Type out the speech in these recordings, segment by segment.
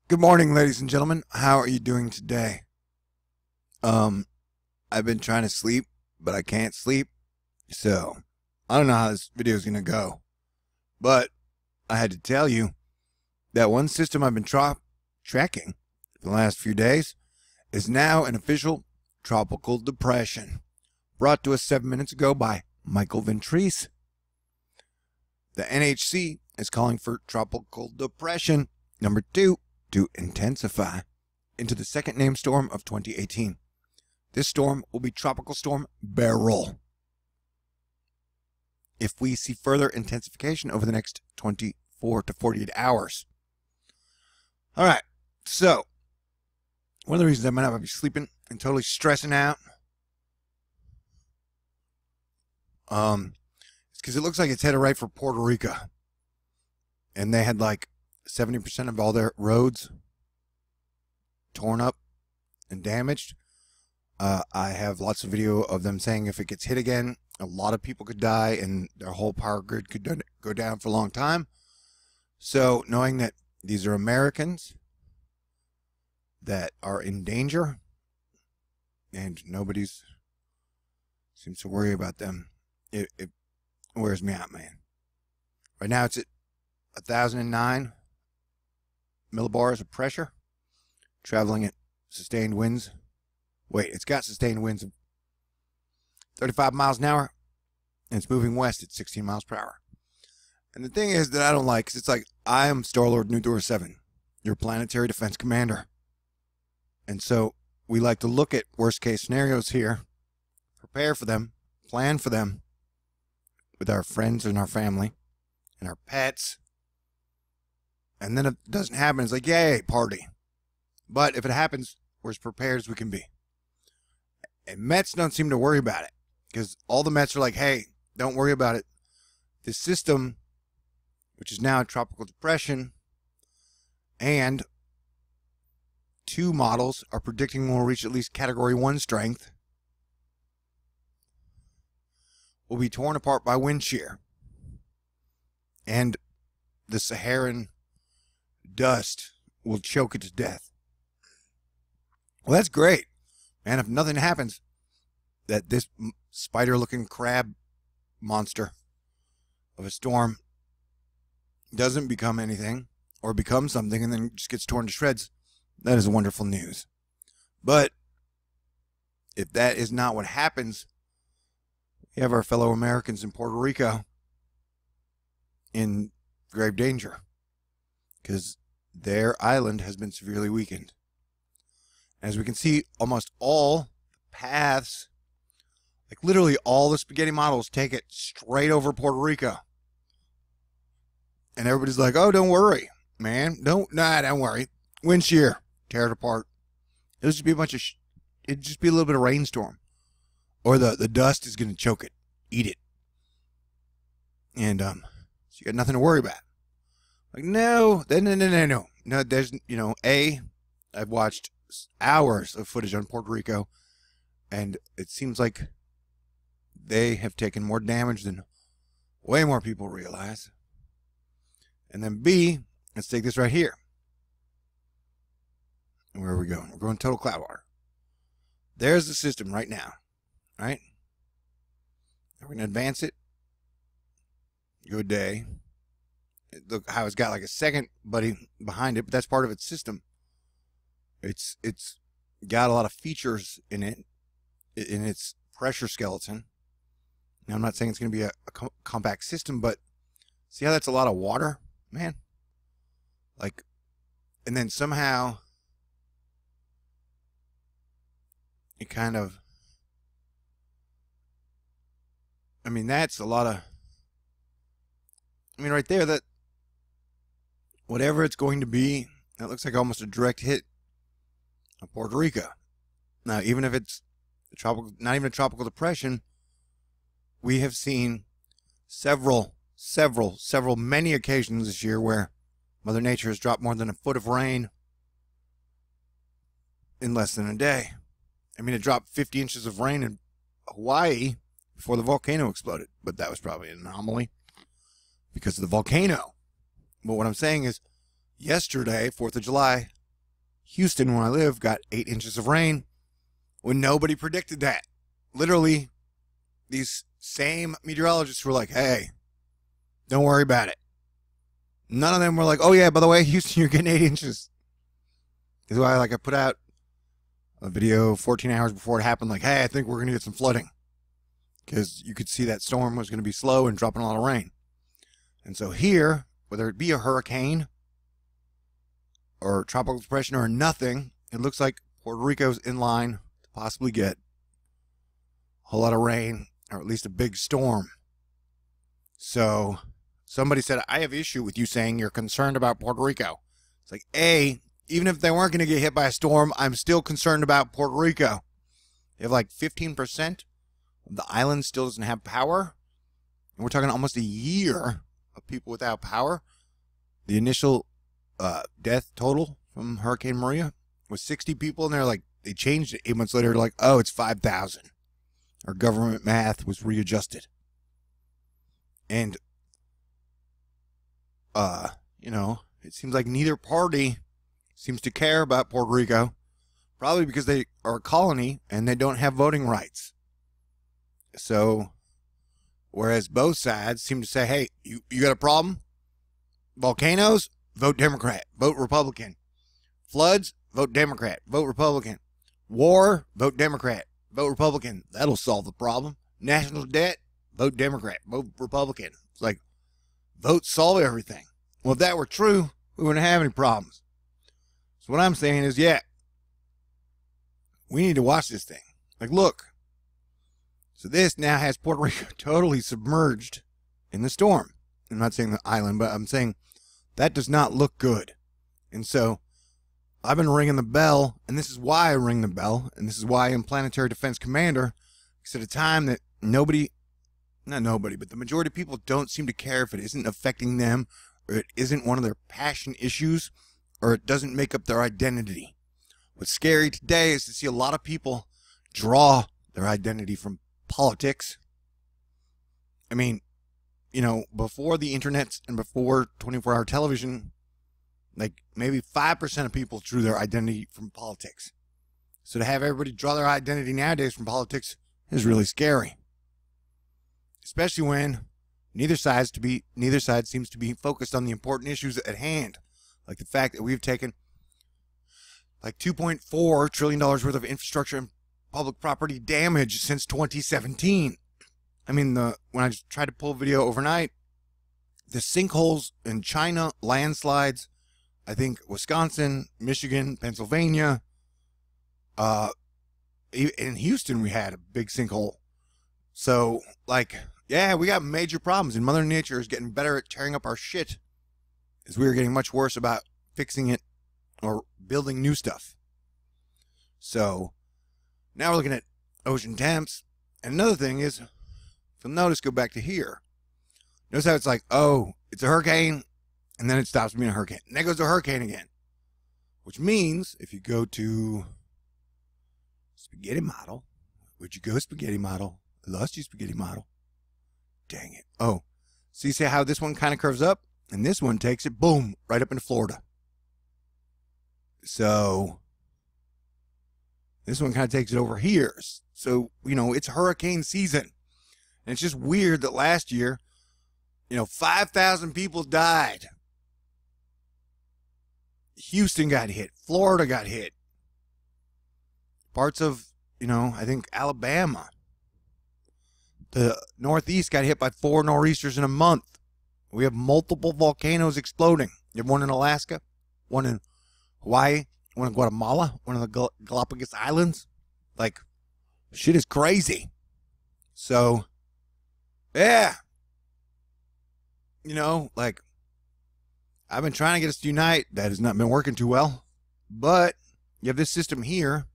Good morning, ladies and gentlemen. How are you doing today? I've been trying to sleep, but I can't sleep. So, I don't know how this video is going to go. But I had to tell you that one system I've been tracking for the last few days is now an official tropical depression, brought to us 7 minutes ago by Michael Ventris. The NHC is calling for tropical depression number 2 to intensify into the second named storm of 2018. This storm will be Tropical Storm Beryl. If we see further intensification over the next 24 to 48 hours. All right, so one of the reasons I might not be sleeping and totally stressing out is because it looks like it's headed right for Puerto Rico. And they had like 70% of all their roads torn up and damaged. I have lots of video of them saying if it gets hit again, a lot of people could die and their whole power grid could go down for a long time. So knowing that these are Americans that are in danger and nobody seems to worry about them, it wears me out, man. Right now it's at 1,009 millibars of pressure, traveling at sustained winds. Wait, it's got sustained winds of 35 miles an hour, and it's moving west at 16 miles per hour. And the thing is that I don't like, because it's like, I am Star-Lord New 7, your planetary defense commander. And so we like to look at worst-case scenarios here, prepare for them, plan for them with our friends and our family and our pets. And then if it doesn't happen, it's like, yay, party. But if it happens, we're as prepared as we can be. And Mets don't seem to worry about it, because all the Mets are like, hey, don't worry about it. This system, which is now a tropical depression, and 2 models are predicting will reach at least Category 1 strength, will be torn apart by wind shear. And the Sahara Dust will choke it to death. Well, that's great. And if nothing happens, that this spider-looking crab monster of a storm doesn't become anything or become something and then just gets torn to shreds, that is wonderful news. But if that is not what happens, we have our fellow Americans in Puerto Rico in grave danger, because their island has been severely weakened. As we can see, almost all paths, like literally all the spaghetti models, take it straight over Puerto Rico. And everybody's like, oh, don't worry, man. Don't worry. Wind shear, tear it apart. It'll just be a bunch of, it'll just be a little bit of rainstorm. Or the dust is going to choke it, eat it. And so you got nothing to worry about. Like, no. No, there's, I've watched hours of footage on Puerto Rico, and it seems like they have taken more damage than way more people realize. And then B, let's take this right here. Where are we going? We're going total cloud water. There's the system right now, right? We're going to advance it. Good day. Look how it's got like a second buddy behind it, but that's part of its system. It's got a lot of features in it, in its pressure skeleton. Now, I'm not saying it's going to be a compact system, but see how that's a lot of water, man? Like, and then somehow it kind of, I mean, that's a lot of, I mean, right there, that whatever it's going to be, that looks like almost a direct hit of Puerto Rico. Now, even if it's a tropical, not even a tropical depression, we have seen many occasions this year where Mother Nature has dropped more than a foot of rain in less than a day. I mean, it dropped 50 inches of rain in Hawaii before the volcano exploded, but that was probably an anomaly because of the volcano. But what I'm saying is, yesterday, 4th of July, Houston, where I live, got 8 inches of rain when nobody predicted that. Literally, these same meteorologists were like, hey, don't worry about it. None of them were like, oh yeah, by the way, Houston, you're getting 8 inches. That's why I put out a video 14 hours before it happened, like, hey, I think we're going to get some flooding. Because you could see that storm was going to be slow and dropping a lot of rain. And so here, whether it be a hurricane or tropical depression or nothing, it looks like Puerto Rico's in line to possibly get a whole lot of rain, or at least a big storm. So somebody said, I have issue with you saying you're concerned about Puerto Rico. It's like, A, even if they weren't going to get hit by a storm, I'm still concerned about Puerto Rico. They have like 15% of the island still doesn't have power. And we're talking almost a year of people without power. The initial death total from Hurricane Maria was 60 people, and they changed it 8 months later, like, oh, it's 5,000. Our government math was readjusted. And, it seems like neither party seems to care about Puerto Rico, probably because they are a colony and they don't have voting rights. So, whereas both sides seem to say, hey, you got a problem? Volcanoes? Vote Democrat. Vote Republican. Floods? Vote Democrat. Vote Republican. War? Vote Democrat. Vote Republican. That'll solve the problem. National debt? Vote Democrat. Vote Republican. It's like, vote solve everything. Well, if that were true, we wouldn't have any problems. So what I'm saying is, yeah, we need to watch this thing. Like, look. So this now has Puerto Rico totally submerged in the storm. I'm not saying the island, but I'm saying that does not look good. And so I've been ringing the bell, and this is why I ring the bell, and this is why I'm Planetary Defense Commander, because at a time that not nobody, but the majority of people don't seem to care if it isn't affecting them, or it isn't one of their passion issues, or it doesn't make up their identity. What's scary today is to see a lot of people draw their identity from politics. I mean, before the internet and before 24-hour television, like maybe 5% of people drew their identity from politics. So to have everybody draw their identity nowadays from politics is really scary. Especially when neither side seems to be focused on the important issues at hand. Like the fact that we've taken like $2.4 trillion worth of infrastructure and public property damage since 2017. I mean, when I tried to pull a video overnight, the sinkholes in China, landslides, I think Wisconsin, Michigan, Pennsylvania, in Houston we had a big sinkhole. So, yeah, we got major problems, and Mother Nature is getting better at tearing up our shit as we are getting much worse about fixing it or building new stuff. So, now we're looking at ocean temps. And another thing is, if you'll notice, go back to here. Notice how it's like, oh, it's a hurricane, and then it stops being a hurricane. And then it goes to a hurricane again. Which means, if you go to spaghetti model, where'd you go, spaghetti model? I lost you, spaghetti model. Dang it. Oh, see how this one kind of curves up? And this one takes it, boom, right up into Florida. So this one kind of takes it over here. So, it's hurricane season. And it's just weird that last year, 5,000 people died. Houston got hit. Florida got hit. Parts of, I think Alabama. The Northeast got hit by 4 nor'easters in a month. We have multiple volcanoes exploding. You have one in Alaska, one in Hawaii, one in Guatemala, one in the Galapagos Islands. Like, shit is crazy. So, yeah. I've been trying to get us to unite. That has not been working too well. But you have this system here,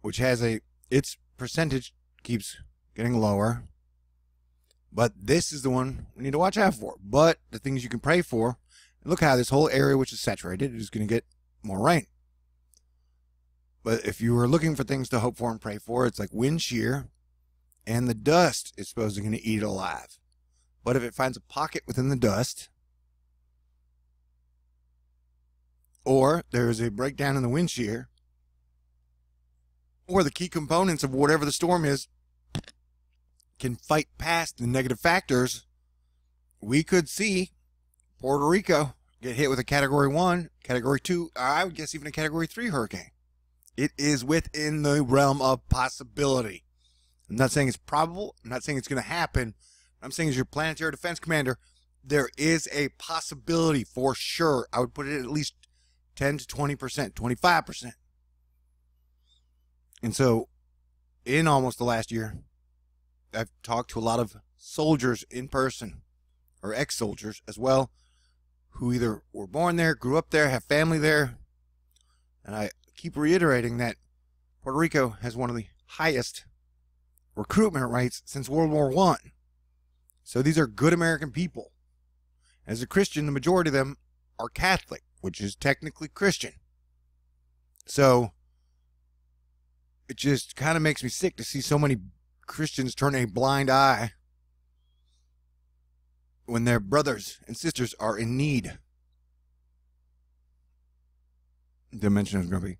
which has its percentage keeps getting lower. But this is the one we need to watch out for. But the things you can pray for, look how this whole area which is saturated is going to get more rain. But if you were looking for things to hope for and pray for, it's like wind shear, and the dust is supposed to going to eat it alive. But if it finds a pocket within the dust, or there is a breakdown in the wind shear, or the key components of whatever the storm is can fight past the negative factors, we could see Puerto Rico get hit with a Category 1, Category 2, I would guess even a Category 3 hurricane. It is within the realm of possibility. I'm not saying it's probable. I'm not saying it's going to happen. I'm saying as your planetary defense commander, there is a possibility for sure. I would put it at least 10 to 20%, 25%. And so in almost the last year, I've talked to a lot of soldiers in person, or ex-soldiers as well, who either were born there, grew up there, have family there. And I keep reiterating that Puerto Rico has one of the highest recruitment rates since World War I. So these are good American people. As a Christian, the majority of them are Catholic, which is technically Christian. So it just kind of makes me sick to see so many Christians turn a blind eye when their brothers and sisters are in need. Dimension is grumpy.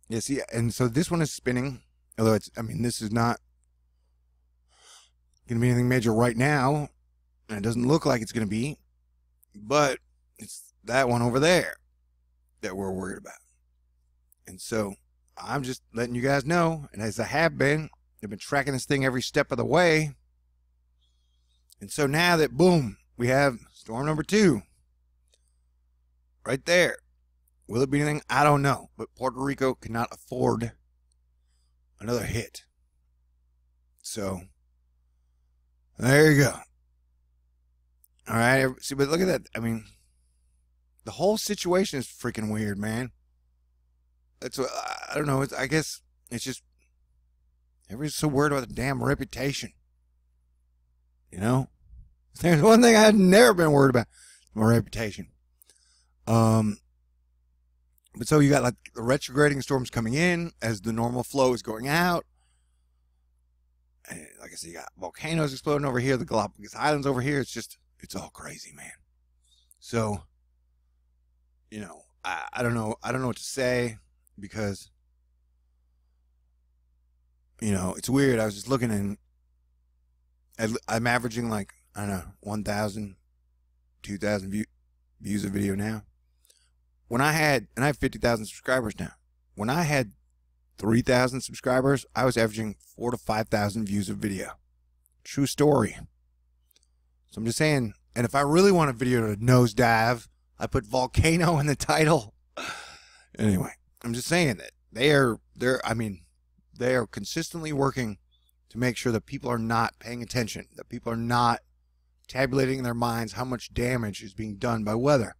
Yeah, see, and so this one is spinning. Although it's, I mean, this is not going to be anything major right now. And it doesn't look like it's going to be. But it's that one over there that we're worried about. And so I'm just letting you guys know. And as I have been, I've been tracking this thing every step of the way. And so now that, boom, we have storm number 2 right there. Will it be anything? I don't know. But Puerto Rico cannot afford another hit. So there you go. All right. See, but look at that. I mean, the whole situation is freaking weird, man. That's what, I don't know. I guess it's just everybody's so worried about the damn reputation. You know, there's one thing I've never been worried about: my reputation. But so you got like the retrograding storms coming in as the normal flow is going out. And like I said, you got volcanoes exploding over here, the Galapagos Islands over here. It's just, it's all crazy, man. So, you know, I don't know. I don't know what to say because, you know, it's weird. I was just looking and I'm averaging like, I don't know, 1,000, 2,000 views a video now. When I had, and I have 50,000 subscribers now. When I had 3,000 subscribers, I was averaging 4,000 to 5,000 views of video. True story. So I'm just saying, and if I really want a video to nosedive, I put volcano in the title. Anyway, I'm just saying that they are consistently working to make sure that people are not paying attention, that people are not tabulating in their minds how much damage is being done by weather.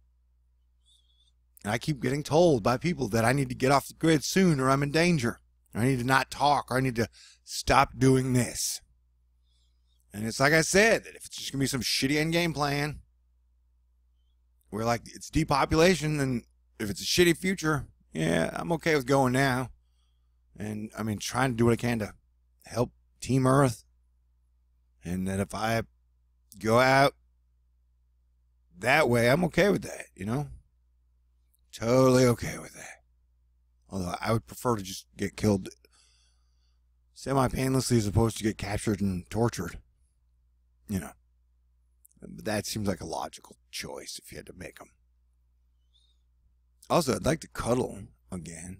And I keep getting told by people that I need to get off the grid soon or I'm in danger. Or I need to not talk, or I need to stop doing this. And it's like I said, that if it's just going to be some shitty end game plan, where like it's depopulation, and if it's a shitty future, yeah, I'm okay with going now. And I mean, trying to do what I can to help Team Earth. And that if I go out that way, I'm okay with that, you know? Totally okay with that. Although I would prefer to just get killed semi-painlessly as opposed to get captured and tortured. You know. But that seems like a logical choice if you had to make them. Also, I'd like to cuddle again.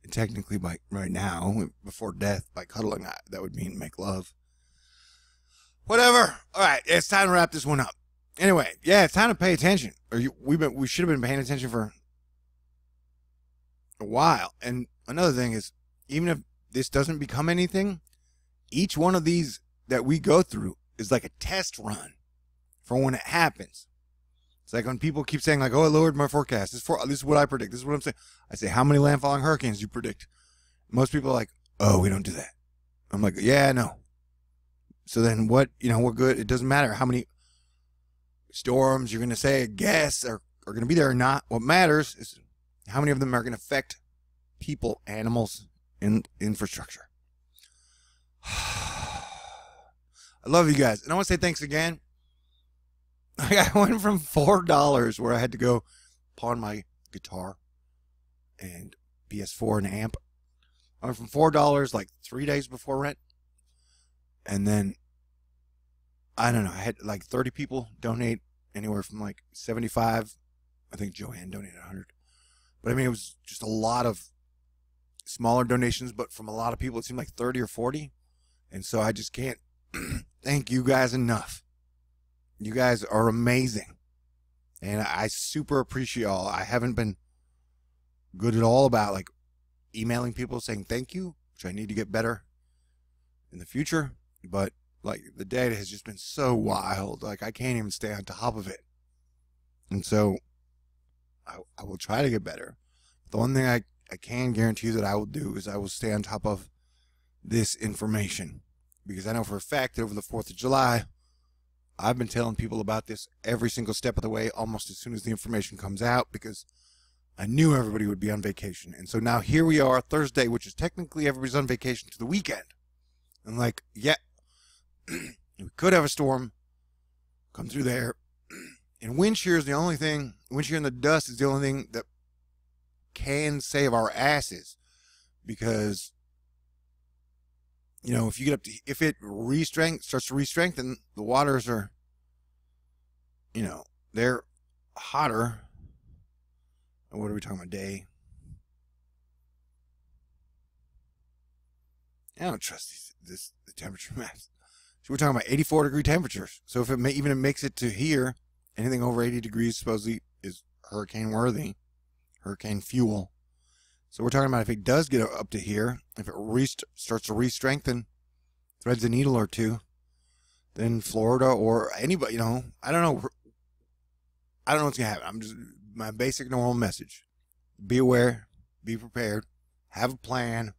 And technically, by right now, before death, by cuddling, that would mean make love. Whatever. All right, it's time to wrap this one up. Anyway, yeah, it's time to pay attention. We should have been paying attention for a while. And another thing is, even if this doesn't become anything, each one of these that we go through is like a test run for when it happens. It's like when people keep saying like, oh, I lowered my forecast. This is what I predict. This is what I'm saying. I say, how many landfalling hurricanes do you predict? Most people are like, oh, we don't do that. I'm like, yeah, no. So then what, you know, we're good. It doesn't matter how many storms you're going to say, guess, are going to be there or not. What matters is how many of them are going to affect people, animals, and infrastructure. I love you guys. And I want to say thanks again. I went from $4 where I had to go pawn my guitar and PS4 and amp. I went from $4 like 3 days before rent. And then, I don't know, I had like 30 people donate anywhere from like 75. I think Joanne donated 100. But I mean, it was just a lot of smaller donations, but from a lot of people, it seemed like 30 or 40. And so I just can't thank you guys enough. You guys are amazing. And I super appreciate y'all. I haven't been good at all about like emailing people saying thank you, which I need to get better in the future. But like the data has just been so wild. Like I can't even stay on top of it. And so I will try to get better. The one thing I can guarantee you that I will do is I will stay on top of this information. Because I know for a fact that over the 4th of July, I've been telling people about this every single step of the way, almost as soon as the information comes out, because I knew everybody would be on vacation. And so now here we are, Thursday, which is technically everybody's on vacation to the weekend. And like, yeah, we could have a storm come through there. And wind shear is the only thing, wind shear and the dust is the only thing that can save our asses. Because, you know, if you get up to, if it starts to re-strengthen, the waters are, you know, they're hotter. What are we talking about, day? I don't trust the temperature maps. So we're talking about 84-degree temperatures. So if it even it makes it to here, anything over 80 degrees supposedly is hurricane worthy, hurricane fuel. So we're talking about if it does get up to here, if it starts to re-strengthen, threads a needle or two, then Florida or anybody, you know, I don't know what's gonna happen. I'm just my basic normal message: be aware, be prepared, have a plan.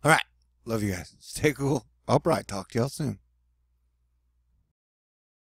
All right, love you guys. Stay cool. I'll probably talk to y'all soon.